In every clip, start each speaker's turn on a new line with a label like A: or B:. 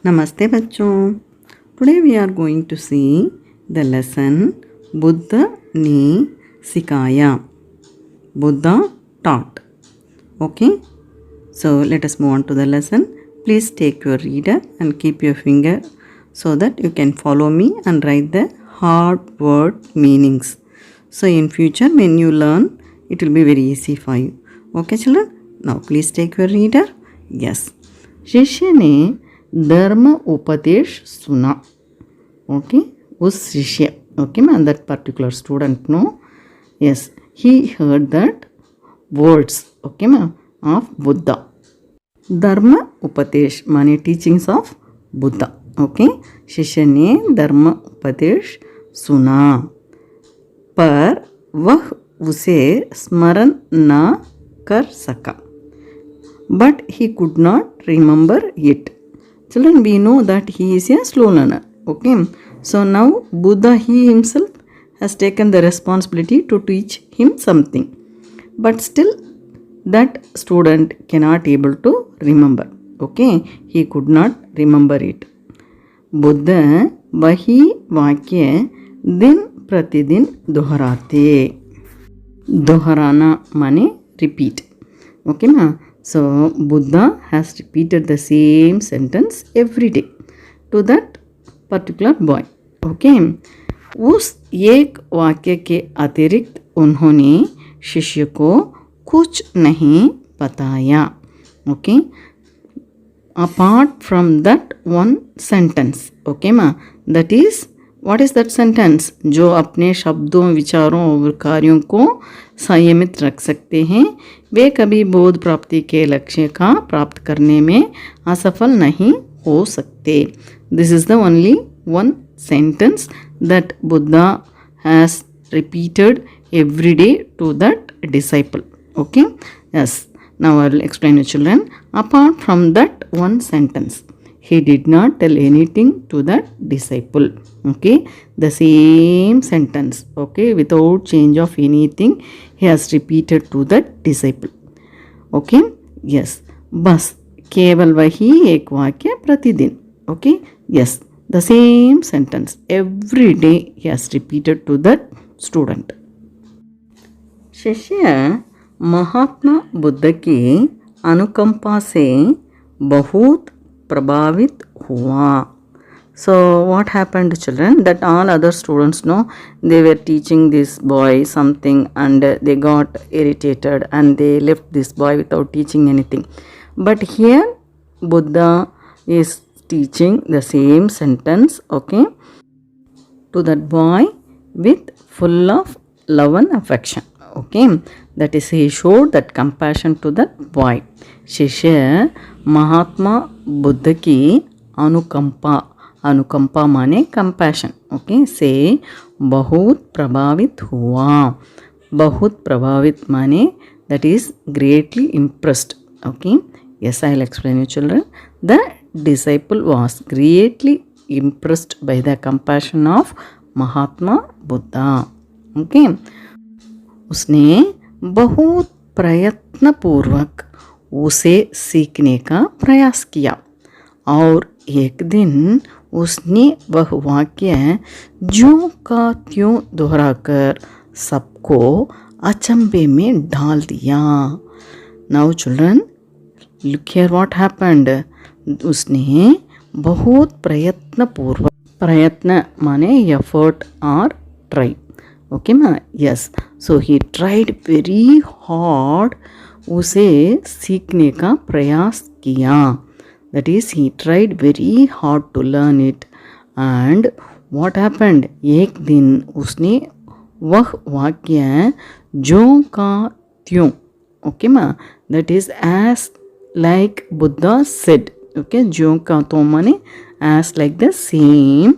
A: Namaste बच्चों. Today we are going to see the lesson Buddha ने सिखाया. Buddha taught. Okay. So let us move on to the lesson. Please take your reader and keep your finger so that you can follow me and write the hard word meanings. So in future when you learn, it will be very easy for you. Okay children? Now please take your reader. Yes. शिष्य ने धर्म उपदेश सुना. Okay, उस शिष्य, okay man, that particular student, no, yes, he heard that words, okay man, of Buddha. Dharma upadesh माने teachings of Buddha. Okay, शिष्य ने धर्म उपदेश सुना, पर वह उसे स्मरण न कर सका. But he could not remember it. Children, we know that he is a slow learner. Okay. So now Buddha, he himself has taken the responsibility to teach him something. But still that student cannot able to remember. Okay. He could not remember it. Buddha वही वाक्य दिन प्रतिदिन दोहराते. दोहराना माने repeat. Okay ना. So Buddha has repeated the same sentence every day to that particular boy. Okay. उस एक वाक्य के अतिरिक्त उन्होंने शिष्य को कुछ नहीं बताया. Okay. Apart from that one sentence. Okay ma. That is, what is that sentence? जो अपने शब्दों, विचारों और कार्यों को संयमित रख सकते हैं, वे कभी बोध प्राप्ति के लक्ष्य का प्राप्त करने में असफल नहीं हो सकते. This is the only one sentence that Buddha has repeated every day to that disciple. Okay? Yes. Now I will explain to children. Apart from that one sentence, he did not tell anything to that disciple. Okay, the same sentence, okay, without change of anything, he has repeated to that disciple. Okay, yes. बस केवल वही एक वाक्य प्रतिदिन. Okay, yes, the same sentence every day he has repeated to that student. शिष्य महात्मा बुद्ध की अनुकंपा से बहुत प्रभावित हुआ. So what happened to children? That all other students know they were teaching this boy something and they got irritated and they left this boy without teaching anything. But here Buddha is teaching the same sentence, okay, to that boy with full of love and affection. Okay, that is, he showed that compassion to that boy. शिष्य महात्मा बुद्ध की अनुकंपा, अनुकंपा माने compassion, okay, से बहुत प्रभावित हुआ. बहुत प्रभावित माने that is greatly impressed. Okay, yes, I will explain you children. The disciple was greatly impressed by the compassion of Mahatma Buddha. Okay, उसने बहुत प्रयत्न पूर्वक उसे सीखने का प्रयास किया और एक दिन उसने वह वाक्य ज्यों का त्यों दोहराकर सबको अचंभे में डाल दिया. Now children, look here what happened. उसने बहुत प्रयत्न पूर्वक, प्रयत्न माने एफर्ट और ट्राई. ओके मा, yes. So he tried very hard, उसे सीखने का प्रयास किया. That is, he tried very hard to learn it. And what happened? एक दिन उसने वह वाक्य ज्यों का त्यों, okay ma, that is as like Buddha said. Okay, ज्यों का त्यों माने as like the same,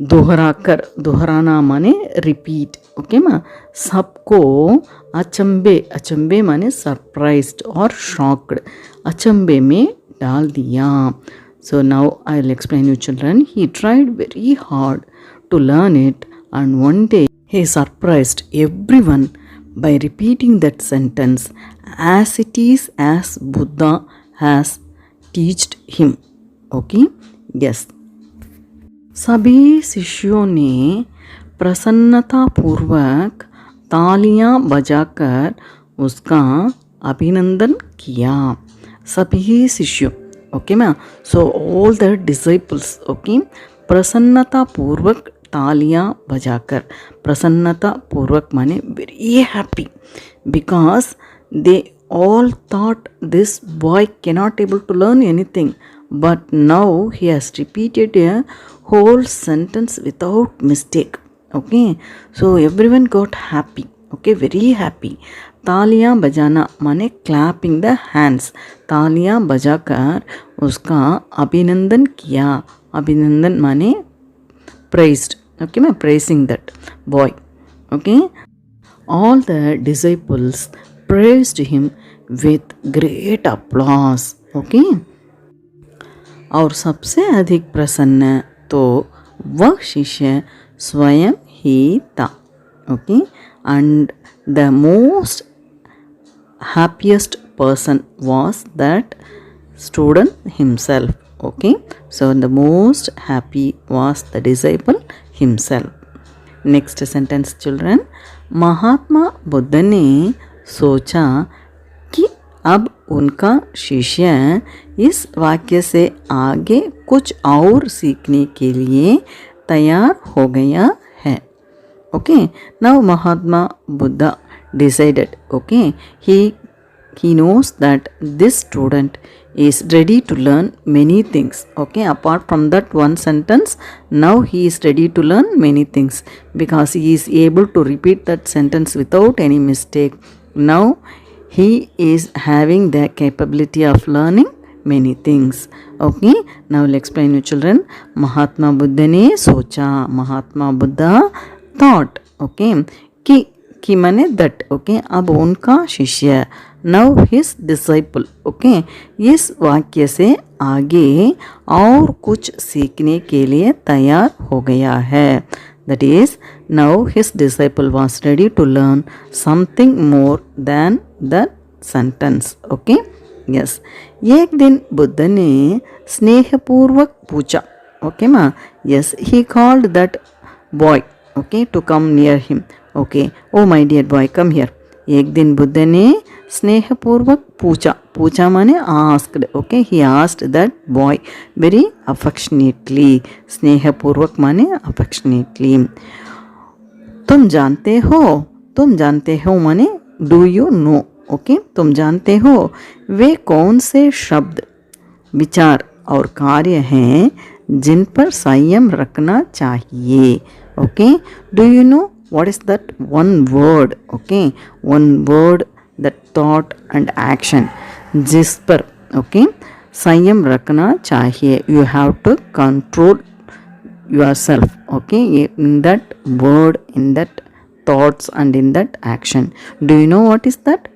A: दोहराकर, दोहराना माने repeat. Okay ma, सबको अचंबे, अचंबे माने surprised और shocked, अचंबे में डाल दिया. So now I will explain you children. He tried very hard to learn it and one day he surprised everyone by repeating that sentence as it is as Buddha has taught him. Okay yes. सभी शिष्यों ने प्रसन्नतापूर्वक तालियां बजाकर उसका अभिनंदन किया। सभी शिष्यों, okay ma'am, so all the disciples, okay, प्रसन्नतापूर्वक तालियां बजाकर, प्रसन्नतापूर्वक माने very happy, because they all thought this boy cannot able to learn anything, but now he has repeated a whole sentence without mistake. Okay, so everyone got happy, okay, very happy. तालियां बजाना माने clapping the hands, तालियां बजाकर उसका अभिनंदन किया। अभिनंदन माने praised, okay, मैं praising that boy, okay. All the disciples praised him with great applause, okay. और सबसे अधिक प्रसन्न तो वह शिष्य स्वयं ही था, okay, and the most happiest person was that student himself, okay. So the most happy was the disciple himself. Next sentence children, Mahatma Buddha ने सोचा कि अब उनका शिष्य इस वाक्य से आगे कुछ और सीखने के लिए तैयार हो गया है। Okay, now Mahatma Buddha decided, okay, he knows that this student is ready to learn many things, okay, apart from that one sentence, now he is ready to learn many things because he is able to repeat that sentence without any mistake. Now he is having the capability of learning many things, okay. Now I'll explain you children. Mahatma Buddha ने सोचा, महात्मा Buddha thought, okay, कि माने that, okay, अब उनका शिष्य, now his disciple, okay, इस वाक्य से आगे और कुछ सीखने के लिए तैयार हो गया है। That is, now his disciple was ready to learn something more than that sentence, okay, yes. एक दिन बुद्ध ने स्नेहपूर्वक पूछा, okay माँ, yes, he called that boy, okay, to come near him, okay, oh my dear boy, come here. एक दिन बुद्ध ने स्नेहपूर्वक पूछा, पूछा माने asked, okay, he asked that boy very affectionately, स्नेहपूर्वक माने अफेक्शनेटली, तुम जानते हो माने डू यू नो, ओके, तुम जानते हो वे कौन से शब्द, विचार और कार्य हैं जिन पर संयम रखना चाहिए, okay, do you know what is that one word, okay, one word, that thought and action जिस पर, okay, संयम रखना चाहिए, you have to control yourself, okay, in that word, in that thoughts and in that action. Do you know what is that?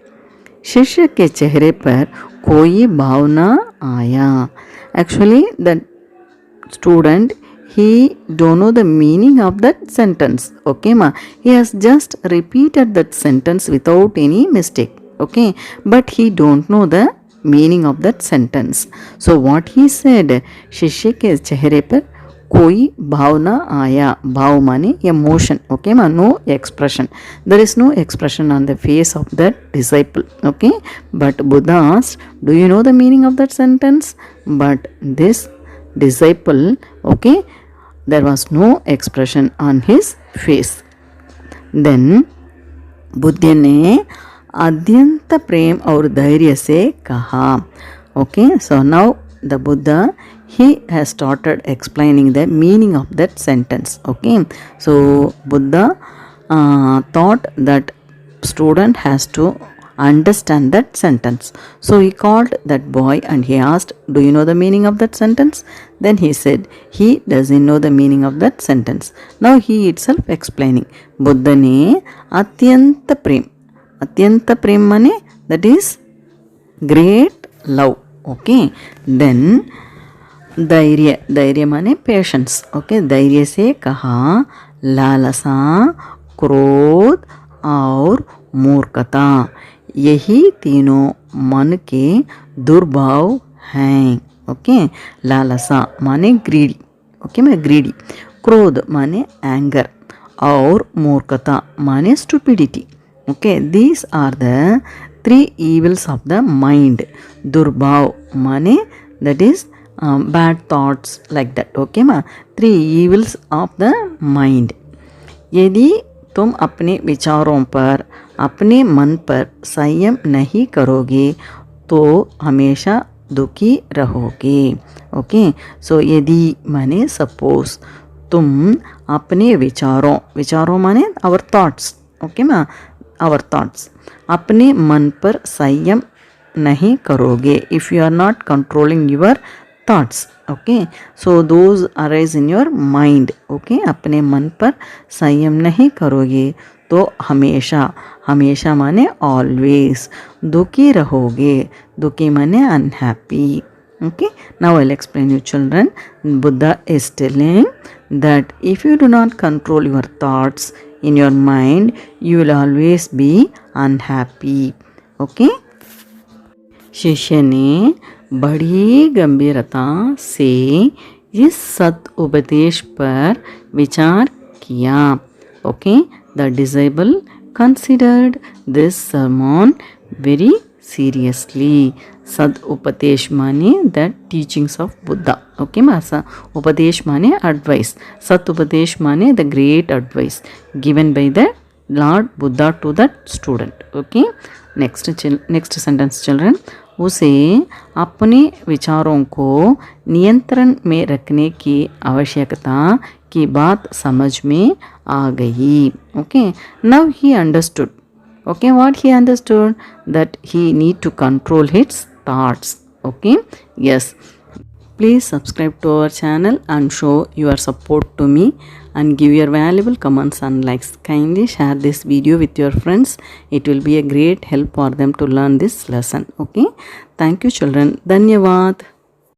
A: शिष्य के चेहरे पर कोई भाव न आया। Actually that student, he don't know the meaning of that sentence, okay ma, he has just repeated that sentence without any mistake, okay, but he don't know the meaning of that sentence. So what he said, शिष्य के चेहरे पर कोई भाव न आया, भाव माने emotion, okay ma, no expression, there is no expression on the face of that disciple, okay, but Buddha asked, do you know the meaning of that sentence? But this disciple, okay, there was no expression on his face. Then Buddha ने अत्यंत प्रेम और धैर्य से कहा, okay, so now the Buddha, he has started explaining the meaning of that sentence, okay. So Buddha thought that student has to understand that sentence. So he called that boy and he asked, do you know the meaning of that sentence? Then he said, he doesn't know the meaning of that sentence. Now he itself explaining, Buddha ne atyanta prem mane, that is great love, okay. Then धैर्य माने patience, okay, धैर्य से कहा, लालसा, क्रोध और मूर्खता, यही तीनों मन के दुर्भाव हैं, ओके. लालसा माने ग्रीडी. ओके मैं ग्रीडी. क्रोध माने एंगर. और मूर्खता माने stupidity. Okay, these are the three evils of the mind. दुर्भाव माने that is bad thoughts like that. Okay ma, three evils of the mind. यदि तुम अपने विचारों पर, अपने मन पर संयम नहीं करोगे तो हमेशा दुखी रहोगे. ओके, सो यदि माने सपोज तुम अपने विचारों माने आवर थॉट्स. ओके मा, आवर थॉट्स, अपने मन पर संयम नहीं करोगे. If you are not controlling your thoughts. Okay, so those arise in your mind. Okay, अपने मन पर संयम नहीं करोगे तो हमेशा माने ऑलवेज दुखी रहोगे. दुखी माने unhappy. Okay, now I'll explain you children. Buddha is telling that if you do not control your thoughts in your mind, you will always be unhappy. Okay. शिष्य ने बड़ी गंभीरता से इस सत उपदेश पर विचार किया. Okay, the disciple considered this sermon very seriously. सद उपदेश माने the teachings of Buddha. Okay मासा, उपदेश माने एडवाइस. सत उपदेश माने the great advice given by the lord Buddha to the student. Okay, next sentence children. उसे अपने विचारों को नियंत्रण में रखने की आवश्यकता की बात समझ में आ गई. Okay, now he understood. Okay, what he understood, that he need to control his thoughts. Okay, yes, please subscribe to our channel and show your support to me and give your valuable comments and likes. Kindly share this video with your friends. It will be a great help for them to learn this lesson. Okay, thank you children. Dhanyavad.